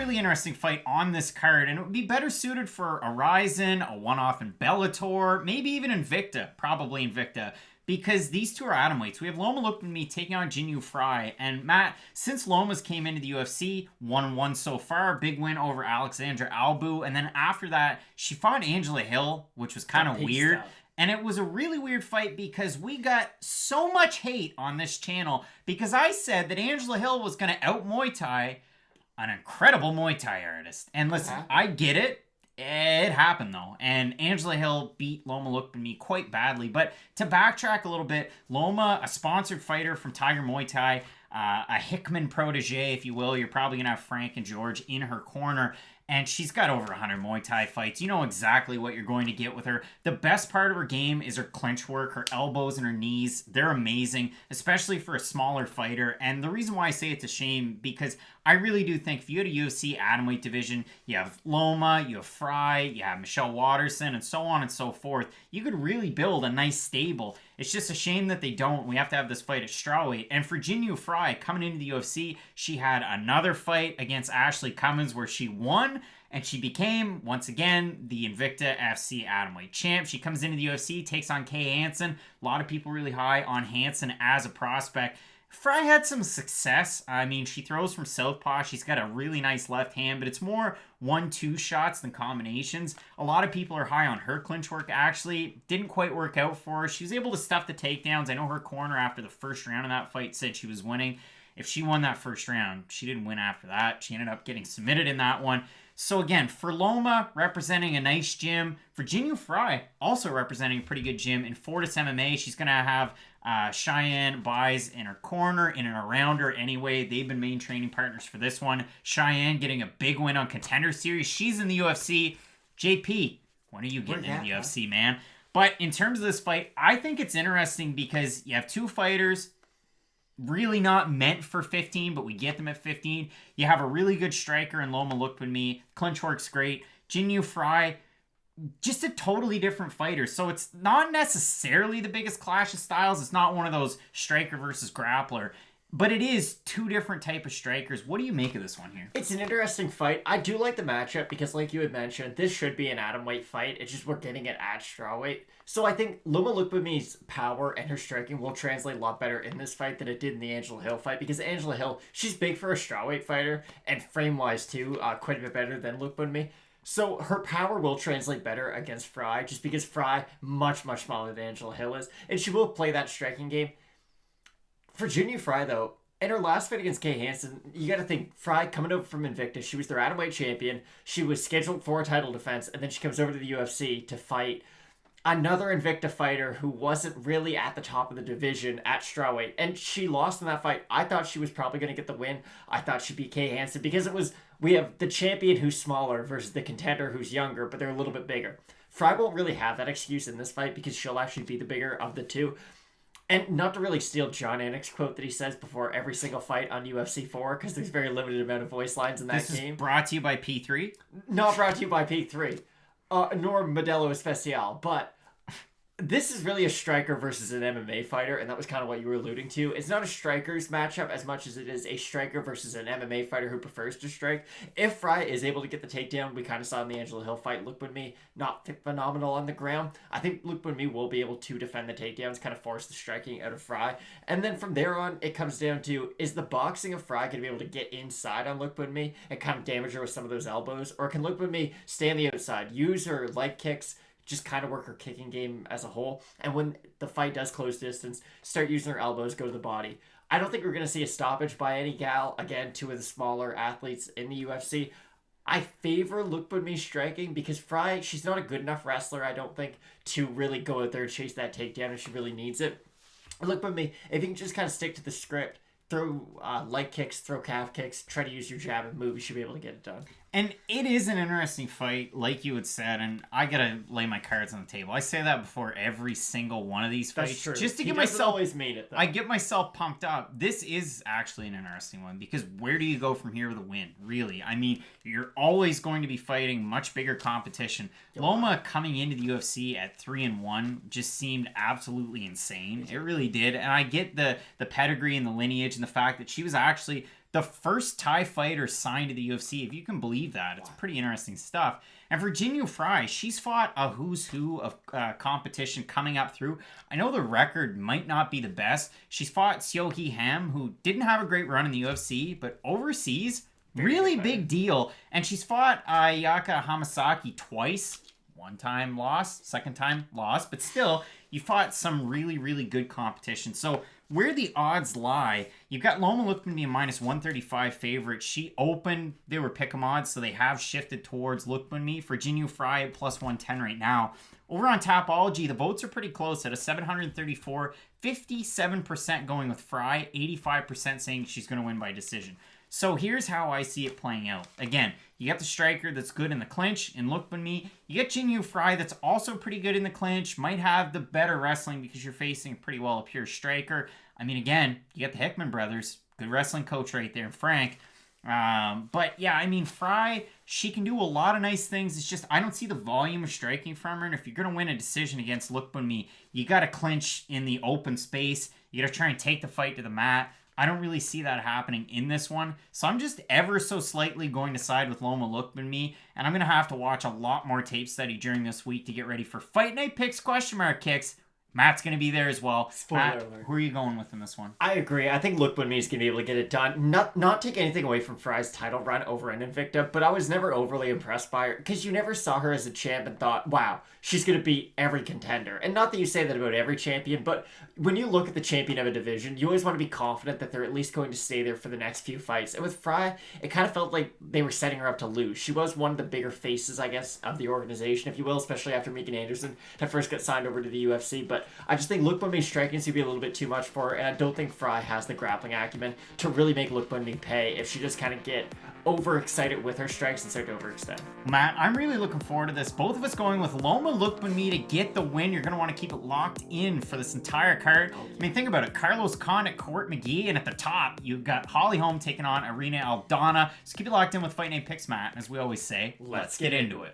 really interesting fight on this card, and it would be better suited for a Ryzen, a one-off in Bellator, maybe even Invicta, probably Invicta, because these two are atomweights. We have Loma Lookboonmee taking on Jinh Yu Frey, and Matt, since Loma's came into the UFC, 1-1 so far, big win over Alexandra Albu, and then after that, she fought Angela Hill, which was kind of weird. And it was a really weird fight because we got so much hate on this channel because I said that Angela Hill was going to out Muay Thai an incredible Muay Thai artist. And listen, I get it. It happened though. And Angela Hill beat Loma Lookboonmee quite badly. But to backtrack a little bit, Loma, a sponsored fighter from Tiger Muay Thai, a Hickman protege, if you will. You're probably going to have Frank and George in her corner. And she's got over 100 Muay Thai fights. You know exactly what you're going to get with her. The best part of her game is her clinch work, her elbows and her knees. They're amazing, especially for a smaller fighter. And the reason why I say it's a shame, because I really do think if you had a UFC atomweight division, you have Loma, you have Frey, you have Michelle Watterson, and so on and so forth, you could really build a nice stable. It's just a shame that they don't. We have to have this fight at strawweight. And for Jinh Yu Frey, coming into the UFC, she had another fight against Ashley Cummins where she won, and she became, once again, the Invicta FC atomweight champ. She comes into the UFC, takes on Kay Hansen. A lot of people really high on Hansen as a prospect. Frey had some success. I mean, she throws from southpaw. She's got a really nice left hand, but it's more 1-2 shots than combinations. A lot of people are high on her clinch work, actually. Didn't quite work out for her. She was able to stuff the takedowns. I know her corner after the first round of that fight said she was winning. If she won that first round, she didn't win after that. She ended up getting submitted in that one. So again, for Loma, representing a nice gym. For Jinh Yu Frey, also representing a pretty good gym. In Fortis MMA, she's going to have Cheyenne Buys in her corner, in and around her anyway. They've been main training partners for this one. Cheyenne getting a big win on Contender Series. She's in the UFC. JP, when are you getting in the UFC, man? But in terms of this fight, I think it's interesting because you have two fighters really not meant for 15, but we get them at 15. You have a really good striker in Loma Lookboonmee. Clinch works great. Jinh Yu Frey, just a totally different fighter. So it's not necessarily the biggest clash of styles. It's not one of those striker versus grappler. But it is two different type of strikers. What do you make of this one here? It's an interesting fight. I do like the matchup because, like you had mentioned, this should be an atomweight fight. It's just we're getting it at strawweight. So I think Loma Lookboonmee's power and her striking will translate a lot better in this fight than it did in the Angela Hill fight, because Angela Hill, she's big for a strawweight fighter, and frame-wise too, quite a bit better than Lookboonmee. So her power will translate better against Frey, just because Frey much, much smaller than Angela Hill is, and she will play that striking game. For Jinh Yu Frey, though, in her last fight against Kay Hansen, you got to think, Frey coming over from Invicta, she was their atomweight champion. She was scheduled for a title defense, and then she comes over to the UFC to fight another Invicta fighter who wasn't really at the top of the division at strawweight. And she lost in that fight. I thought she was probably going to get the win. I thought she beat Kay Hansen because we have the champion who's smaller versus the contender who's younger, but they're a little bit bigger. Frey won't really have that excuse in this fight because she'll actually be the bigger of the two. And not to really steal John Anik's quote that he says before every single fight on UFC 4, because there's very limited amount of voice lines in that game. This is brought to you by P3? Not brought to you by P3, nor Modelo Especial, but this is really a striker versus an MMA fighter, and that was kind of what you were alluding to. It's not a striker's matchup as much as it is a striker versus an MMA fighter who prefers to strike. If Frey is able to get the takedown, we kind of saw in the Angela Hill fight, Lookboonmee not phenomenal on the ground. I think Lookboonmee will be able to defend the takedowns, kind of force the striking out of Frey. And then from there on, it comes down to, is the boxing of Frey going to be able to get inside on Lookboonmee and kind of damage her with some of those elbows? Or can Lookboonmee stay on the outside, use her leg kicks, just kind of work her kicking game as a whole, and when the fight does close distance, start using her elbows, go to the body. I don't think we're going to see a stoppage by any gal. Again, two of the smaller athletes in the UFC. I favor Lookboonmee striking because Frey, she's not a good enough wrestler, I don't think, to really go out there and chase that takedown if she really needs it. Lookboonmee, if you can just kind of stick to the script, throw leg kicks, throw calf kicks, try to use your jab and move, you should be able to get it done. And it is an interesting fight, like you had said, and I gotta lay my cards on the table. I say that before every single one of these fights. That's true. Just to He get doesn't myself always mean it, though. I get myself pumped up. This is actually an interesting one because where do you go from here with a win, really? I mean, you're always going to be fighting much bigger competition. Loma coming into the UFC at 3-1 just seemed absolutely insane. It really did. And I get the pedigree and the lineage and the fact that she was actually the first Thai fighter signed to the UFC, if you can believe that. It's pretty interesting stuff. And for Jinh Yu Frey, she's fought a who's who of competition coming up through. I know the record might not be the best. She's fought Seo Hee Ham, who didn't have a great run in the UFC, but overseas, really big deal. And she's fought Ayaka Hamasaki twice. One time lost, second time lost, but still, you fought some really, really good competition. So where the odds lie, you've got Loma Lookboonmee a minus 135 favorite. She opened, they were pick'em odds, so they have shifted towards Lookboonmee. For Jinh Yu Frey at plus 110 right now. Over on Tapology, the votes are pretty close at a 734, 57% going with Frey, 85% saying she's going to win by decision. So here's how I see it playing out. Again, you got the striker that's good in the clinch in Lookboonmee. You get Jinh Yu Frey that's also pretty good in the clinch. Might have the better wrestling because you're facing pretty well a pure striker. I mean, again, you got the Hickman brothers. Good wrestling coach right there, Frank. But yeah, I mean, Frey, she can do a lot of nice things. It's just I don't see the volume of striking from her. And if you're going to win a decision against Lookboonmee, you got to clinch in the open space. You got to try and take the fight to the mat. I don't really see that happening in this one. So I'm just ever so slightly going to side with Loma Lookboonmee. And I'm going to have to watch a lot more tape study during this week to get ready for Fight Night Picks kicks. Matt's going to be there as well. Matt, who are you going with in this one? I agree. I think Lookboonmee is going to be able to get it done. Not take anything away from Frey's title run over in Invicta, but I was never overly impressed by her because you never saw her as a champ and thought, wow, she's going to beat every contender. And not that you say that about every champion, but when you look at the champion of a division, you always want to be confident that they're at least going to stay there for the next few fights. And with Frey, it kind of felt like they were setting her up to lose. She was one of the bigger faces, I guess, of the organization, if you will, especially after Megan Anderson had first got signed over to the UFC. But I just think Lookboonmee's striking seems to be a little bit too much for her, and I don't think Frey has the grappling acumen to really make Lookboonmee pay if she just kind of get overexcited with her strikes and start to overextend. Matt, I'm really looking forward to this. Both of us going with Loma Lookboonmee to get the win. You're going to want to keep it locked in for this entire card. I mean, think about it. Carlos Condit, Court McGee, and at the top, you've got Holm taking on Irena Aldana. So keep it locked in with Fight Night Picks, Matt. As we always say, let's get into it.